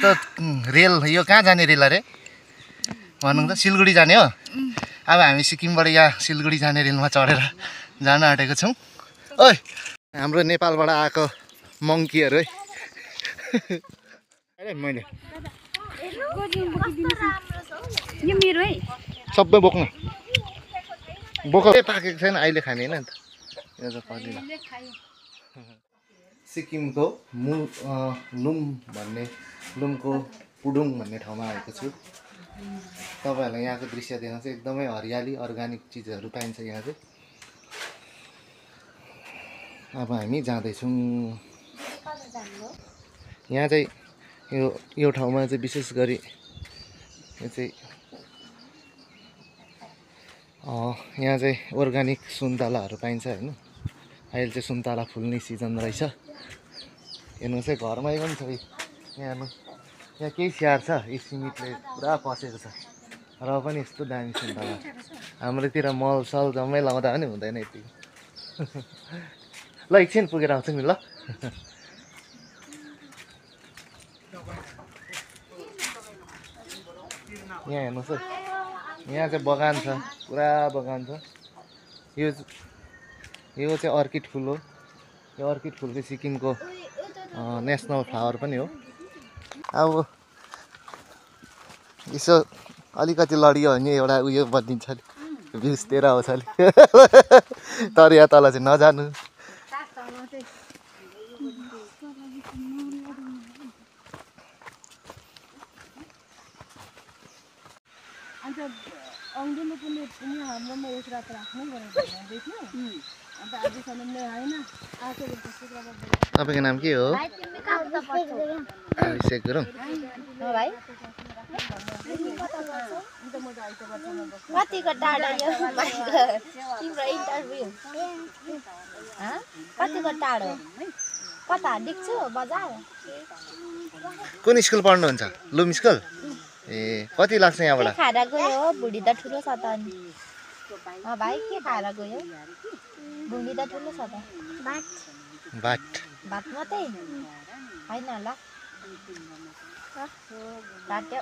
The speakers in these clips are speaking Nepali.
यस्तो रेल यो कहाँ जाने रेल अरे भनौँ त सिलगढी जाने हो अब हामी सिक्किमबाट यहाँ सिलगढी जाने रेलमा चढेर जान आँटेको छौँ ओइ हाम्रो नेपालबाट आएको मङ्कीहरू है मैले यो मेरो है सबै बोक्नु बोकै पाकेको छैन अहिले खाने होइन नि त यो त पर्दैन सिक्किमको लुमको पुडुङ भन्ने ठाउँमा आएको छु तपाईँहरूलाई यहाँको दृश्य देख्न चाहिँ एकदमै हरियाली अर्ग्यानिक चिजहरू पाइन्छ यहाँ चाहिँ अब हामी जाँदैछौँ यहाँ चाहिँ यो ठाउँमा चाहिँ विशेष गरी यो चाहिँ यहाँ चाहिँ अर्ग्यानिक सुन्तलाहरू पाइन्छ होइन अहिले चाहिँ सुन्तला फुल्ने सिजन रहेछ हेर्नुहोस् है घरमै पनि छ यहाँ यहाँ केही स्याहार छ सिमिटले पुरा पसेको छ र पनि यस्तो दामी सुन्तला हाम्रोतिर मलसल जम्मै लाउँदा पनि हुँदैन यति ल एकछिन पुगेर आउँछु नि ल यहाँ हेर्नुहोस् है यहाँ चाहिँ बगान छ पुरा बगान छ यो चाहिँ अर्किड फुल हो यो अर्किड फुल चाहिँ सिक्किमको नेसनल फ्लावर पनि हो अब यसो अलिकति लडियो भने एउटा उयो बनिन्छ नि भ्युज तेह्र आउँछ नि तर यहाँ तल चाहिँ नजानु तपाईँको नाम के हो अभिषेक गुरुङ कतिको टाढा यो तिम्रो इन्टरभ्यू कतिको टाढो कता देख्छु बजार कुन स्कुल पढ्नुहुन्छ लुम स्कुल ए कति लाग्छ यहाँबाट खाएर गयो भुँडी त ठुलो छ त अनि भाइ के खाएर गयो भुँडी त ठुलो छ त भात मात्रै होइन ल काट्यो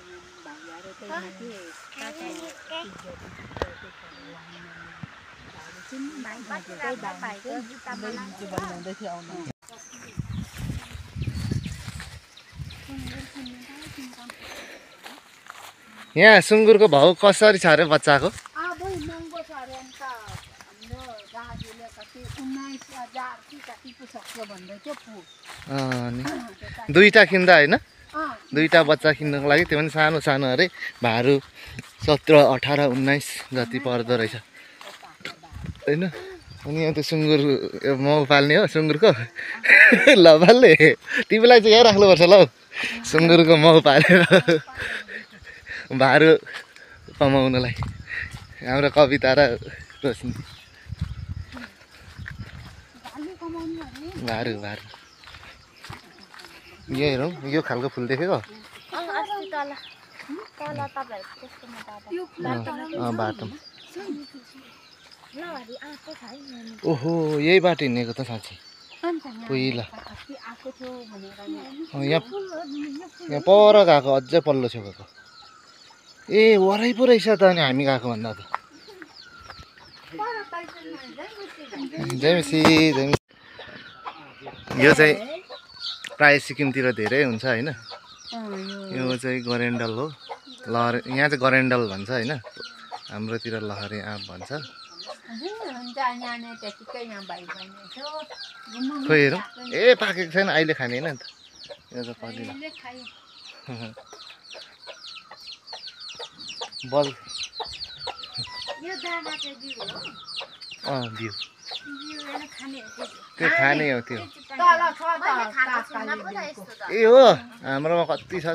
यहाँ सुँगुरको भाउ कसरी छ अरे बच्चाको दुईटा किन्दा होइन दुईटा बच्चा किन्नुको लागि त्यो पनि सानो सानो अरे भारू 17, 18, 19 जति पर्दो रहेछ होइन अनि यहाँ त सुँगुर माउ पाल्ने हो सुँगुरको ल भालले तिमीलाई चाहिँ यहाँ राख्नुपर्छ ल सुँगुरको माउ पालेर भारू कमाउनलाई हाम्रो कविता र रोशनी भारू यो हेरौँ यो खालको फुल देखेको बाटोमा ओहो यही बाटो हिँडेको त साँच्ची पहिला यहाँ पर गएको अझै पल्लो छेउको ए वरै पो रहेछ त अनि हामी गएको भन्दा त जयमसी यो चाहिँ प्राय सिक्किमतिर धेरै हुन्छ होइन यो चाहिँ गरेन्डल हो लहरे यहाँ चाहिँ गरेन्डल भन्छ होइन हाम्रोतिर लहरे आँप भन्छ खोइ हेरौँ ए पाकेको छैन अहिले खाने होइन नि त यो त पर्दैन बल बिउ त्यो खाने हो त्यो ए हो हाम्रोमा कति छ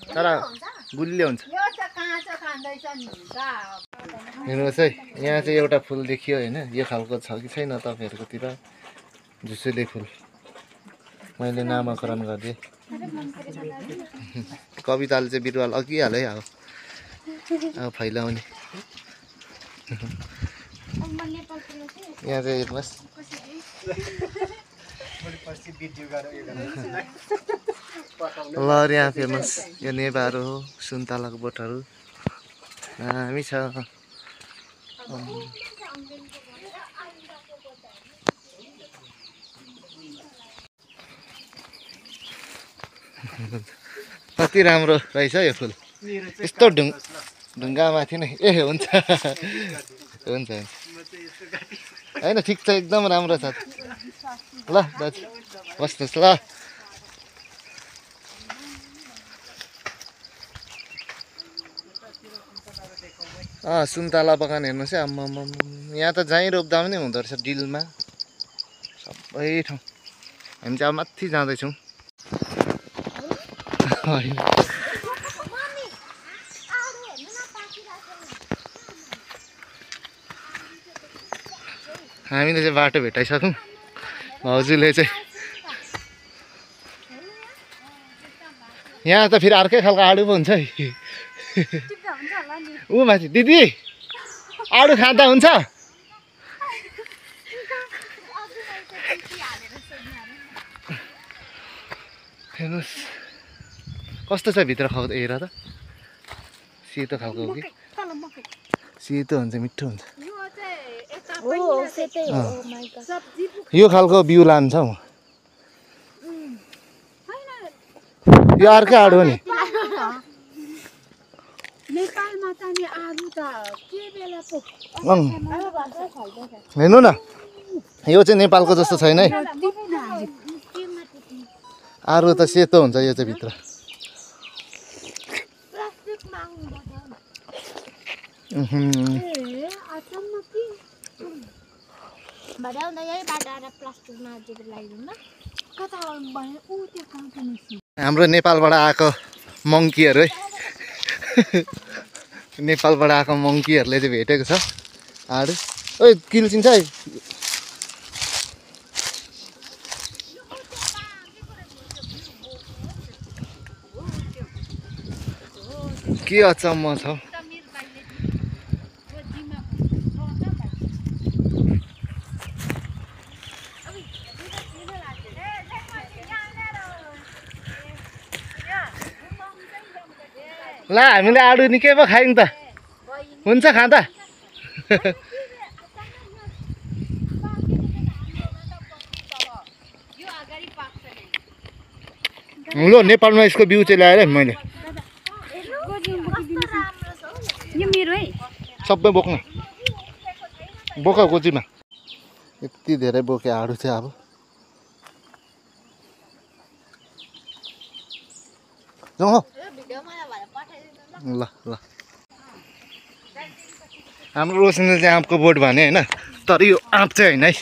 तर गुलियो हुन्छ हेर्नुहोस् है यहाँ चाहिँ एउटा फुल देखियो होइन यो खालको छ कि छैन तपाईँहरूकोतिर झुसुले फुल मैले नामाकरण गरिदिएँ कविताले चाहिँ बिरुवा लगिहाल्यो है अब फैलाउने यहाँ चाहिँ हेर्नुहोस् लहर यहाँ फेमस यो नेभारो हो सुन्तलाको बोटहरू दामी छ कति राम्रो रहेछ यो फुल यस्तो ढुङ्गामाथि नै ए हुन्छ हुन्छ होइन ठिक छ एकदम राम्रो छ ल दाजु बस्नुहोस् ल सुन्तला बगान हेर्नुहोस् है आम्मामा यहाँ त जहीँ रोप्दा पनि हुँदो रहेछ डिलमा सबै ठाउँ हामी चाहिँ अब माथि जाँदैछौँ हामीले चाहिँ बाटो भेटाइसक्यौँ भाउजूले चाहिँ यहाँ त फेरि अर्कै खालको आडु पो हुन्छ है ऊ माथि दिदी आडु खाँदा हुन्छ हेर्नुहोस् कस्तो छ भित्र खाउ हेर त सेतो खालको हो कि सेतो हुन्छ मिठो हुन्छ यो खालको बिउ लान्छ हौ यो अर्कै आडु हो नि नेपालमा त नि आलु त के बेला पो हेर्नु न यो चाहिँ नेपालको जस्तो छैन है आरु त सेतो हुन्छ यो चाहिँ भित्र हाम्रो नेपालबाट आएको मङ्कीहरू है नेपालबाट आएको मङ्कीहरूले चाहिँ भेटेको छ आडु ओइ किल्चिन्छ है के अचम्म छ ल हामीले आडु निकै पो खायौँ त हुन्छ खाँदा ल नेपालमा यसको बिउ चाहिँ ल्याएर मैले यो मेरो है सबै बोक्न बोक गोजीमा यति धेरै बोके आडु चाहिँ अब जाउँ ल ल हाम्रो रोशनले चाहिँ आँपको बोट भने होइन तर यो आँप चाहिँ होइन है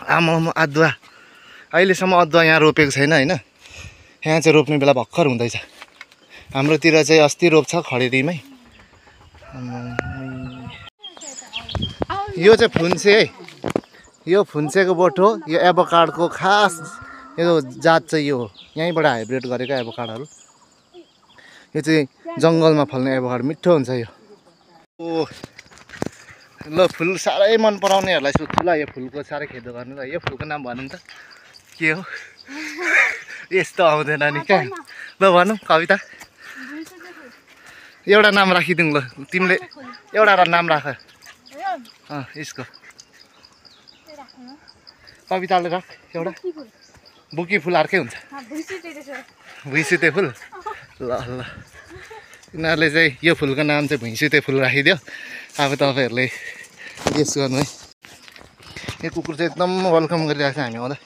आमामा अदुवा अहिलेसम्म अदुवा यहाँ रोपेको छैन होइन यहाँ चाहिँ रोप्ने बेला भर्खर हुँदैछ हाम्रोतिर चाहिँ अस्ति रोप्छ खडेरीमै यो चाहिँ फुन्से है यो फुन्सेको बोट हो यो एभोकाडको खास यो जात चाहिँ यो हो यहीँबाट हाइब्रिड गरेको एभोकाडहरू यो चाहिँ जङ्गलमा फल्ने एभोकाडो मिठो हुन्छ यो ओ ल फुल साह्रै मन पराउनेहरूलाई सोध्छु ल यो फुलको साह्रै खेदो गर्नु ल यो फुलको नाम भनौँ त के हो यस्तो आउँदैन नि क्या ल भनौँ कविता एउटा नाम राखिदिउँ ल तिमीले एउटा नाम राख यसको कविताले राख एउटा बुकी फुल अर्कै हुन्छ भुइँसुते फुल ल ल यिनीहरूले चाहिँ यो फुलको नाम चाहिँ भुइँसुते फुल राखिदियो अब तपाईँहरूले गेस गर्नु है यो कुकुर चाहिँ एकदम वेलकम गरिरहेको छ हामी आउँदा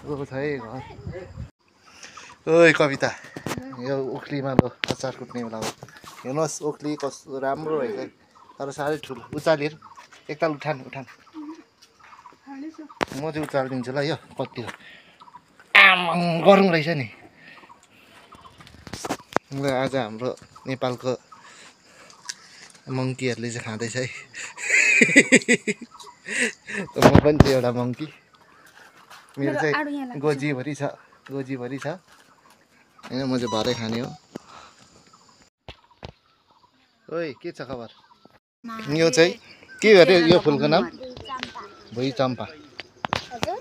ओ छ है घर ओइ कविता यो ओखलीमा ल अचार कुट्ने बेला हो हेर्नुहोस् ओखली कस्तो राम्रो रहेछ है तर साह्रै ठुलो उचालिएर एकताल उठान म चाहिँ उचालिदिन्छु ल यो कति हो आमा गरौँ रहेछ नि ल आज हाम्रो नेपालको मङ्कीहरूले चाहिँ खाँदैछ है म पनि चाहिँ एउटा मङ्की मेरो चाहिँ गोजीभरि छ होइन म चाहिँ भरै खाने हो ओइ के छ खबर यो चाहिँ के अरे यो फुलको नाम भुइँ चम्पा हजुर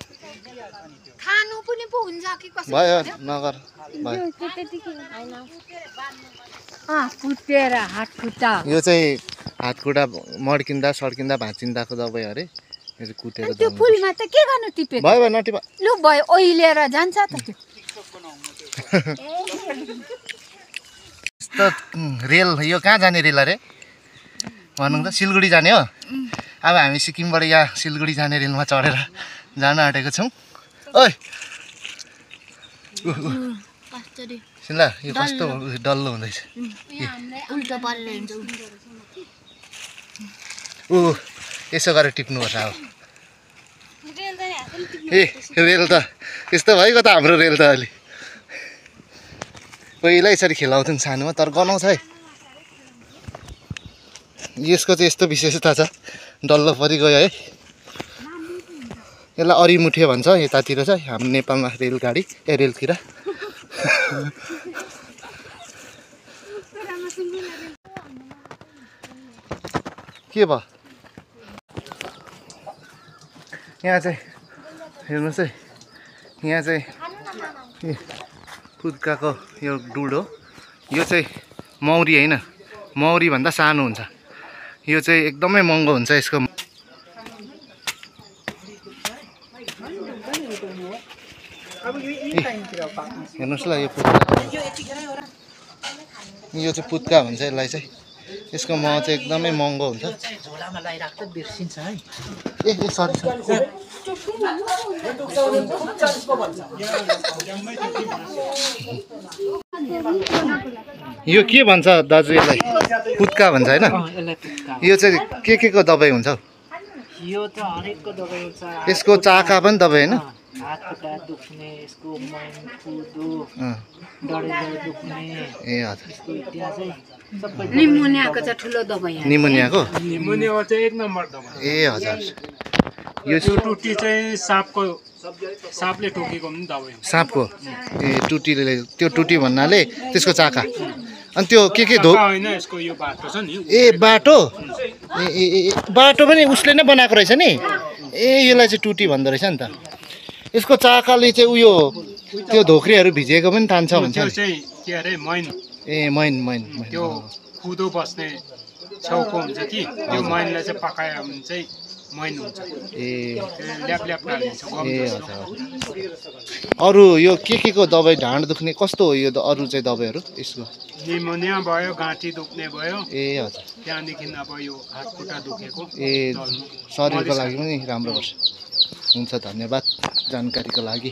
खानु पनि पो हुन्छ कि कसरी भयो नगर भयो हैन कुटेर हात खुट्टा यो चाहिँ हातखुट्टा मड्किँदा सड्किँदा भाँचिँदाको दबाई अरे यो चाहिँ कुटेर त्यो दल्नुपर्छ। फुलमा त के गर्नु टिपेको भयो भयो नटिप लु भयो ओइलेर जान्छ त त्यो यस्तो रेल यो कहाँ जाने रेल अरे भनौँ त सिलगढी जाने हो अब हामी सिक्किमबाट यहाँ सिलगढी जाने रेलमा चढेर जान आँटेको छौँ ओइ सिन्ला यो कस्तो डल्लो हुँदैछ उल्टो परेर हिँड्छ ऊ यसो गरेर टिप्नुपर्छ अब ए रेल त यस्तो भइगयो त हाम्रो रेल त अहिले पहिला यसरी खेलाउँथ्यौँ सानोमा तर गनाउँछ है यसको चाहिँ यस्तो विशेषता छ डल्लो परिगयो है यसलाई अरिमुठे भन्छ यतातिर चाहिँ हाम्रो नेपालमा रेलगाडी रेलतिर के भयो यहाँ चाहिँ हेर्नुहोस् है यहाँ चाहिँ पुत्काको यो डुड हो यो चाहिँ मौरी होइन मौरी भन्दा सानो हुन्छ यो चाहिँ एकदमै महँगो हुन्छ यसको हेर्नुहोस् ल यो चाहिँ पुत्का भन्छ यसलाई चाहिँ यसको मह चाहिँ एकदमै महँगो हुन्छ झोलामा लगाइराख्दा बिर्सिन्छ है ए सरी यो के भन्छ दाजु यसलाई पुत्का भन्छ होइन यसलाई पुत्का यो चाहिँ के को दबाई हुन्छ हौ यो त हरेकको दबाई हुन्छ यसको चाका पनि दबाई होइन हात खुट्टा दुख्ने यसको मैन कुदो डढेर दुख्ने ए हजुर यसको इतिहास चाहिँ सबै निमोनियाको चाहिँ ठुलो दबाई निमोनियाको निमोनिया चाहिँ एक नम्बर दबाई ए हजुर यो त्यो टुटी चाहिँ सापले टोकेको पनि दबाई हो साँपको ए टुटीले त्यो टुटी भन्नाले त्यसको चाका अनि त्यो के धो होइन यसको यो बाटो छ नि ए बाटो ए ए ए बाटो पनि उसले नै बनाएको रहेछ नि ए यसलाई चाहिँ टुटी भन्दो रहेछ नि त यसको चाकाले चाहिँ उयो त्यो धोक्रेहरू भिजेको पनि तान्छ भन्छ त्यो नि चाहिँ के अरे मैन ए मैन मैन त्यो कुदो बस्ने छेउको हुन्छ कि त्यो मैनलाई चाहिँ पकायो भने चाहिँ मैन हुन्छ ए ल्याप ल्याप हालिन्छ ए हजुर अरू यो के को दबाई ढाड दुख्ने कस्तो हो यो अरू चाहिँ दबाईहरू यसको निमोनिया भयो गाँठी दुख्ने भयो ए हजुर त्यहाँदेखि अब यो हात खुट्टा दुखेको ए शरीरको लागि पनि राम्रो पर्छ हुन्छ धन्यवाद जानकारीको लागि